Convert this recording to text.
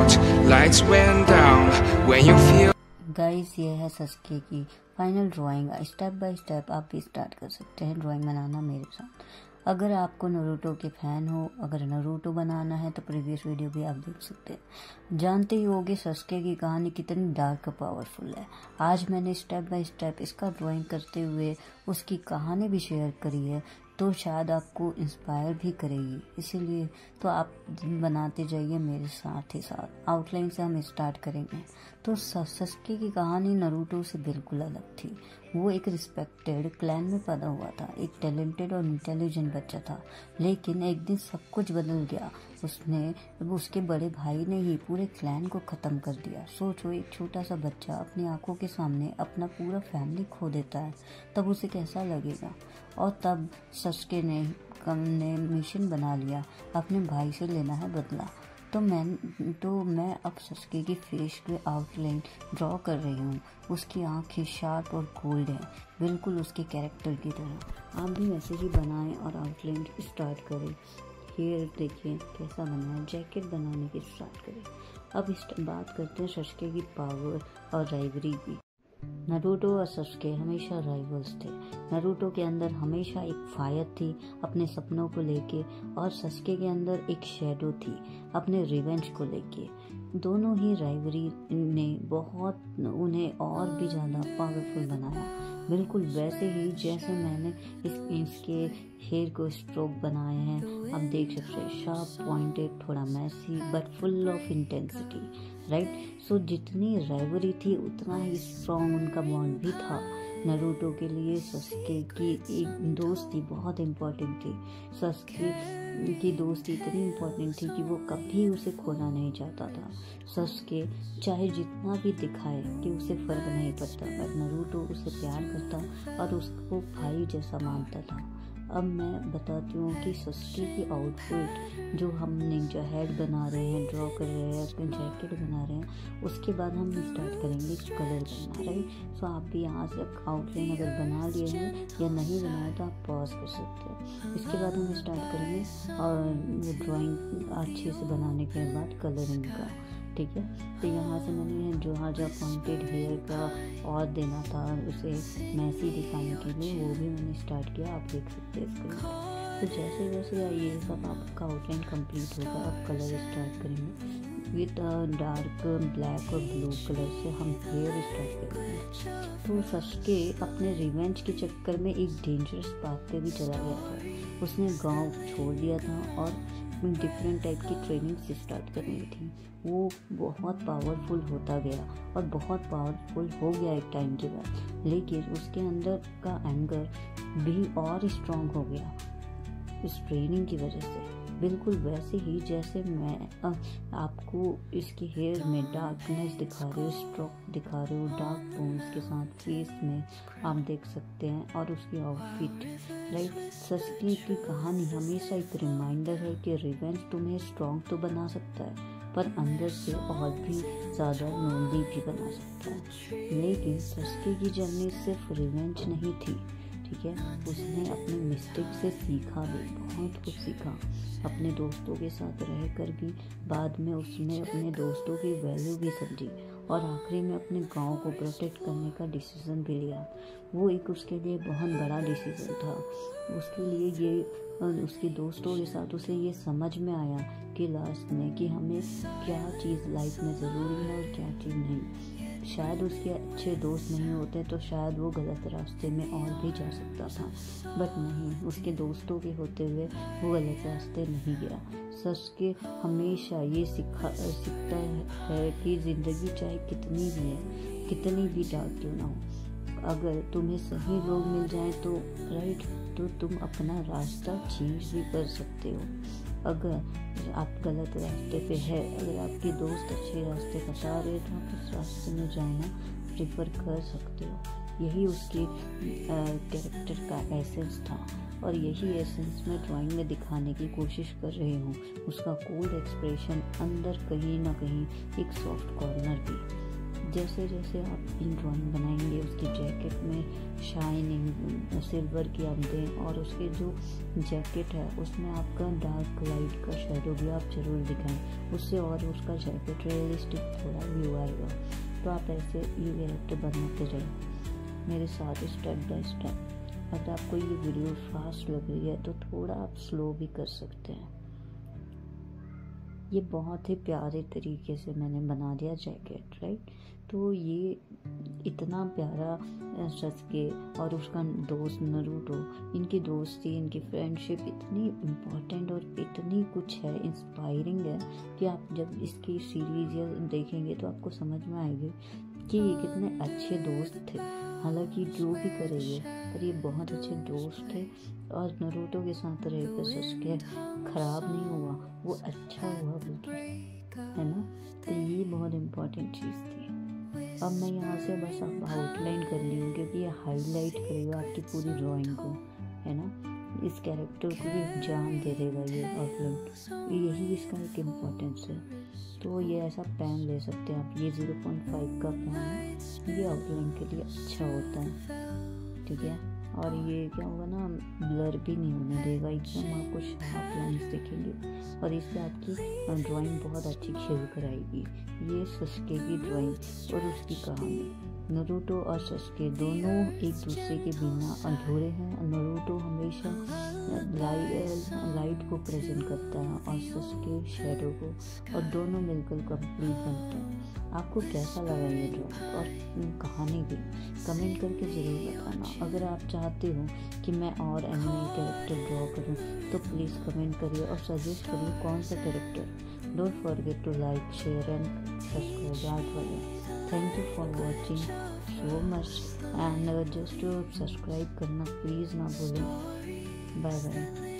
out, lights went down when you feel. Guys, ये है सस्के की final drawing. Step by step आप भी स्टार्ट कर सकते हैं ड्राइंग बनाना मेरे साथ। अगर आपको नारुतो के फैन हो, अगर नारुतो बनाना है तो प्रीवियस वीडियो भी आप देख सकते हैं। जानते ही होंगे सस्के की कहानी कितनी डार्क पावरफुल है। आज मैंने स्टेप बाय स्टेप इसका ड्राइंग करते हुए उसकी कहानी भी शेयर करी है, तो शायद आपको इंस्पायर भी करेगी। इसीलिए तो आप बनाते जाइए मेरे साथ ही साथ। आउटलाइन से हम स्टार्ट करेंगे। तो सस्के की कहानी नारुतो से बिल्कुल अलग थी। वो एक रिस्पेक्टेड क्लैन में पैदा हुआ था, एक टैलेंटेड और इंटेलिजेंट बच्चा था। लेकिन एक दिन सब कुछ बदल गया। उसके बड़े भाई ने ही पूरे क्लैन को ख़त्म कर दिया। सोचो, एक छोटा सा बच्चा अपनी आंखों के सामने अपना पूरा फैमिली खो देता है, तब उसे कैसा लगेगा। और तब सस्के ने मिशन बना लिया, अपने भाई से लेना है बदला। तो मैं अब सस्के की फेस पे आउटलाइन ड्रॉ कर रही हूँ। उसकी आँखें शार्प और गोल्ड है, बिल्कुल उसके कैरेक्टर की तरह। आप भी वैसे ही बनाएं और आउटलाइन स्टार्ट करें। हेयर देखिए कैसा बना है। जैकेट बनाने की स्टार्ट करें। अब बात करते हैं सस्के की पावर और राइवरी की। नारुतो और सस्के हमेशा राइवल्स थे। नारुतो के अंदर हमेशा एक फायर थी अपने सपनों को लेके, और सस्के के अंदर एक शैडो थी अपने रिवेंज को लेके। दोनों ही राइवरी ने बहुत उन्हें और भी ज़्यादा पावरफुल बनाया। बिल्कुल वैसे ही जैसे मैंने इसके हेयर को स्ट्रोक बनाए हैं। आप देख सकते हैं, शार्प पॉइंटेड, थोड़ा messy but full of intensity, right. So जितनी राइवरी थी उतना ही स्ट्रॉन्ग उनका बॉन्ड भी था। नारुतो के लिए सस्के की एक दोस्ती बहुत इम्पोर्टेंट थी। सस्के की दोस्ती इतनी इम्पोर्टेंट थी कि वो कभी उसे खोना नहीं चाहता था। सस्के चाहे जितना भी दिखाए कि उसे फर्क नहीं पड़ता, बट नारुतो उसे प्यार करता और उसको भाई जैसा मानता था। अब मैं बताती हूँ कि सस्के की आउटफिट जो हम निंजा हेड बना रहे हैं, ड्रॉ कर रहे हैं, अपने जैकेट बना रहे हैं, उसके बाद हम स्टार्ट करेंगे कलर करना, राइट। सो आप भी यहाँ से आउटलाइन अगर बना लिए हैं या नहीं बनाए तो आप पॉज कर सकते हैं। इसके बाद हम स्टार्ट करेंगे और ड्राइंग अच्छे से बनाने के बाद कलरिंग का, ठीक है। तो यहाँ से मैंने जहाँ पॉइंटेड हेयर का और देना था उसे मैसी दिखाने के लिए, वो भी मैंने स्टार्ट किया। आप देख सकते हैं इसको। तो जैसे जैसे ये सब आपका आउटलाइन कंप्लीट होगा, आप कलर स्टार्ट करेंगे। विद डार्क ब्लैक और ब्लू कलर से हम हेयर स्टार्ट करेंगे। तो सस्के अपने रिवेंज के चक्कर में एक डेंजरस पाथ पे भी चला गया था। उसने गांव छोड़ दिया था और डिफरेंट टाइप की ट्रेनिंग से स्टार्ट करनी थी। वो बहुत पावरफुल होता गया और बहुत पावरफुल हो गया एक टाइम के बाद, लेकिन उसके अंदर का एंगर भी और स्ट्रॉन्ग हो गया इस ट्रेनिंग की वजह से। बिल्कुल वैसे ही जैसे मैं आपको इसके हेयर में डार्कनेस दिखा रही हूँ, स्ट्रोक दिखा रही हूँ, डार्क टोन्स के साथ फेस में आप देख सकते हैं, और उसकी आउटफिट, राइट। सस्के की कहानी हमेशा एक रिमाइंडर है कि रिवेंज तुम्हें स्ट्रॉन्ग तो बना सकता है, पर अंदर से और भी ज़्यादा लोनली भी बना सकता है। लेकिन सस्के की जर्नी सिर्फ रिवेंज नहीं थी, ठीक है। उसने अपने मिस्टेक से सीखा भी, बहुत कुछ सीखा। अपने दोस्तों के साथ रहकर भी बाद में उसने अपने दोस्तों की वैल्यू भी समझी, और आखिरी में अपने गांव को प्रोटेक्ट करने का डिसीज़न भी लिया। वो एक उसके लिए बहुत बड़ा डिसीज़न था। उसके लिए ये उसके दोस्तों के साथ उसे ये समझ में आया कि लास्ट में कि हमें क्या चीज़ लाइफ में ज़रूरी है और क्या चीज़ नहीं। शायद उसके अच्छे दोस्त नहीं होते तो शायद वो गलत रास्ते में और भी जा सकता था, बट नहीं, उसके दोस्तों के होते हुए वो गलत रास्ते नहीं गया। सस्के हमेशा ये सीखता है कि ज़िंदगी चाहे कितनी भी है, कितनी भी डार्क क्यों ना हो, अगर तुम्हें सही लोग मिल जाएं तो राइट, तो तुम अपना रास्ता चेंज भी कर सकते हो। अगर आप गलत रास्ते पे है, अगर आपके दोस्त अच्छे रास्ते बता रहे तो आप उस रास्ते में जाना प्रेफर कर सकते हो। यही उसके कैरेक्टर का एसेंस था, और यही एसेंस मैं ड्राइंग में दिखाने की कोशिश कर रही हूँ। उसका कोल्ड एक्सप्रेशन, अंदर कहीं ना कहीं एक सॉफ्ट कॉर्नर भी। जैसे जैसे आप इन ड्राइंग बनाएंगे उसकी जैकेट में शाइनिंग सिल्वर की आप दें और उसके जो जैकेट है उसमें आपका डार्क लाइट का शेडो भी आप जरूर दिखाएं, उससे और उसका जैकेट रियलिस्टिक थोड़ा व्यू आएगा। तो आप ऐसे ये कैरेक्टर बनाते रहें मेरे साथ स्टेप बाय स्टेप। अगर आपको ये वीडियो फास्ट लग रही है तो थोड़ा आप स्लो भी कर सकते हैं। ये बहुत ही प्यारे तरीके से मैंने बना दिया जैकेट, राइट। तो ये इतना प्यारा सस्के और उसका दोस्त नरूटो, इनकी दोस्ती, इनकी फ्रेंडशिप इतनी इम्पोर्टेंट और इतनी कुछ है, इंस्पायरिंग है कि आप जब इसकी सीरीज या देखेंगे तो आपको समझ में आएगी कि ये कितने अच्छे दोस्त थे। हालांकि जो भी करेंगे पर ये बहुत अच्छे दोस्त थे और नरूटो के साथ रहकर सस्के खराब नहीं हुआ, वो अच्छा हुआ बल्कि, है ना। तो ये बहुत इम्पोर्टेंट चीज़ थी। अब मैं यहाँ से बस अब आउटलाइन कर ली हूँ क्योंकि ये हाईलाइट करेगा आपकी पूरी ड्राइंग को, है ना। इस कैरेक्टर को भी जान दे देगा ये आउटलाइन, यही इसका एक इम्पोर्टेंस है। तो ये ऐसा पेन ले सकते हैं आप, ये 0.5 का पेन है, ये आउटलाइन के लिए अच्छा होता है, ठीक है। और ये क्या होगा ना, ब्लर भी नहीं होने देगा, एकदम आपको शार्प लाइन्स दिखेंगे और इससे आपकी ड्राइंग बहुत अच्छी खिल कर आएगी। ये सस्के की ड्राइंग और उसकी कहानी। नरूटो और सस्के दोनों एक दूसरे के बिना अधूरे हैं। नरूटो हमेशा लाइट को प्रेजेंट करता है और सस्के शैडो को, और दोनों मिलकर कंप्लीट बनते हैं। आपको कैसा लगा ये ड्राइंग और कहानी भी कमेंट करके ज़रूर बताना। अगर आप चाहते हो कि मैं और एनिमे कैरेक्टर ड्रॉ करूं तो प्लीज़ कमेंट करिए और सजेस्ट करिए कौन सा character. Don't forget to like, share and subscribe. Thank you for watching so much and just subscribe करना प्लीज़ ना भूलें। Bye bye.